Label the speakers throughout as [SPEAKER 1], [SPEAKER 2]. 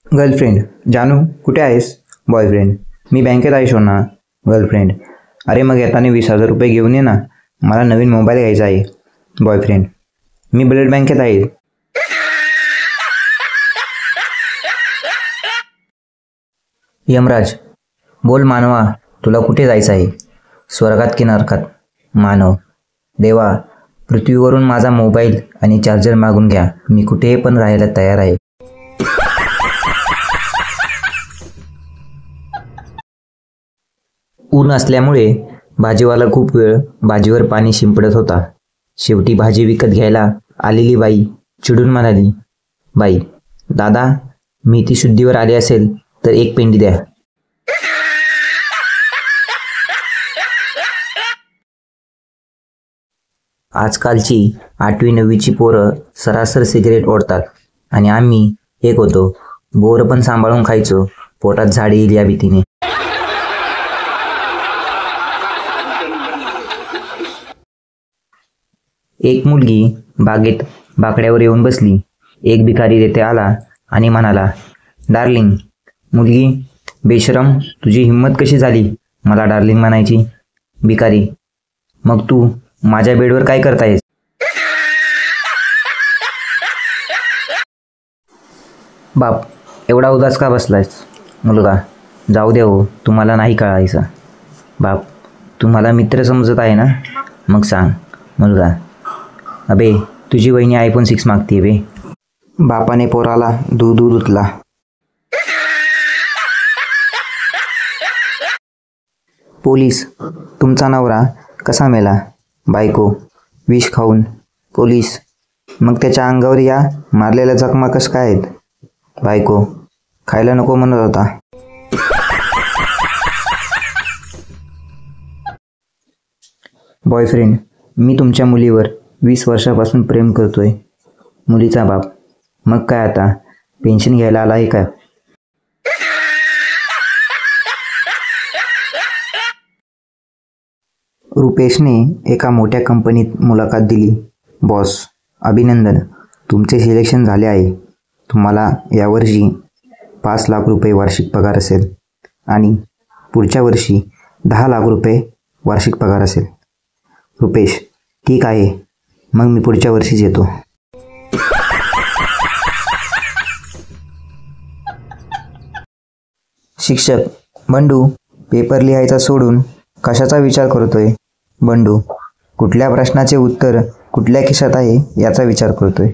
[SPEAKER 1] Girlfriend: जानू कुठे आहेस? बॉयफ्रेंड: मी बँकेत आहे शोना. गर्लफ्रेंड: अरे मग येताना 20,000 रुपये घेऊन ये ना, मला नवीन मोबाईल घ्यायचा आहे. बॉयफ्रेंड: मी ब्लड बँकेत आहे. यमराज: बोल मानवा, तुला कुठे जायचं आहे? स्वर्गात की नरकात? मानव: देवा, पृथ्वीवरून माझा मोबाईल आणि चार्जर मागून घ्या, मी कुठेही पण राहायला तयार आहे. ऊन असल्यामुळे भाजीवाला खूप वेळ भाजीवर पाणी शिंपडत होता. शेवटी भाजी विकत घ्यायला आलेली बाई चिडून म्हणाली, बाई, दादा, मेथी शुद्धीवर आली असेल तर 1 पेंडी द्या. आजकालची 8वी-9वीची पोरं सरासर सिगरेट ओढतात आणि आम्ही एक होतो, बोर पण सांभाळून खायचो, पोटात झाड येईल या भीतीने. एक मुलगी बागेत बाकड्यावर येऊन बसली. एक भिकारी तेथे आला आणि म्हणाला, डार्लिंग. मुलगी: बेशरम, तुझी हिंमत कशी झाली मला डार्लिंग म्हणायची? भिकारी: मग तू माझ्या बेडवर काय करतायस? बाप: एवढा उदास का बसलायस? मुलगा: जाऊ दे हो, तुम्हाला नाही कळायचं. बाप: तुम्हाला मित्र समजत आहे ना, मग सांग. मुलगा: अबे, तुझी वहिनी iPhone 6 मागते बे. बापाने पोराला दूध उतला. पोलीस: तुमचा नवरा कसा मेला? बायको: विष खाऊन. पोलीस: मग त्याच्या अंगावर या मारलेल्या जखमा कशा काय आहेत? बायको: खायला नको म्हणत होता. बॉयफ्रेंड: मी तुमच्या मुलीवर 20 वर्षापासून प्रेम करतोय. मुलीचा बाप: मग काय आता पेन्शन घ्यायला आला आहे का? रुपेशने एका मोठ्या कंपनीत मुलाखत दिली. बॉस: अभिनंदन, तुमचे सिलेक्शन झाले आहे. तुम्हाला यावर्षी 5 लाख रुपये वार्षिक पगार असेल आणि पुढच्या वर्षी 10 लाख रुपये वार्षिक पगार असेल. रुपेश: ठीक आहे, मग मी पुढच्या वर्षीच येतो. शिक्षक: बंडू, पेपर लिहायचा सोडून कशाचा विचार करतोय? बंडू: कुठल्या प्रश्नाचे उत्तर कुठल्या खिशात आहे याचा विचार करतोय.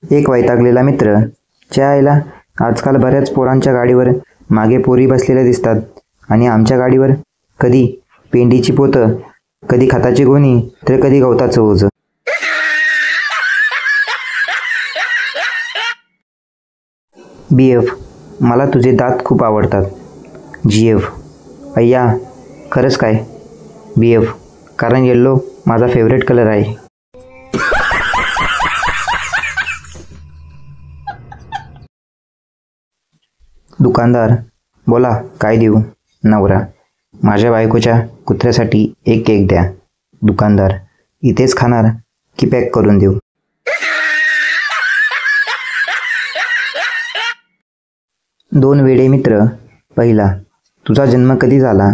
[SPEAKER 1] एक वैतागलेला मित्र: च्या आईला, आजकाल बऱ्याच पोरांच्या गाडीवर मागे पोरी बसलेल्या दिसतात आणि आमच्या गाडीवर कधी पेंडीची पोतं, कधी खताची गोणी, तर कधी गवताचं ओझं. BF: मला तुझे दात खूप आवडतात. GF: अय्या, खरंच काय? BF: कारण येल्लो माझा फेवरेट कलर आहे. दुकानदार: बोला, काय देऊ? नवरा: माझ्या बायकोच्या कुत्र्यासाठी एक केक द्या. दुकानदार: इथेच खाणार की पॅक करून देऊ? दोन वेडे मित्र. पहिला: तुझा जन्म कधी झाला?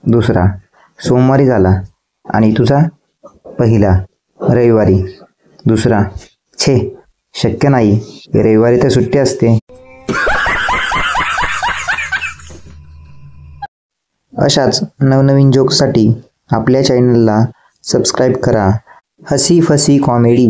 [SPEAKER 1] दुसरा: सोमवारी झाला. आणि तुझा? पहिला: रविवारी. दुसरा: छे, शक्य नाही, रविवारी तर सुट्टी असते. अशाच नवनवीन जोक्ससाठी आपल्या चॅनलला सबस्क्राईब करा. हसी फसी कॉमेडी.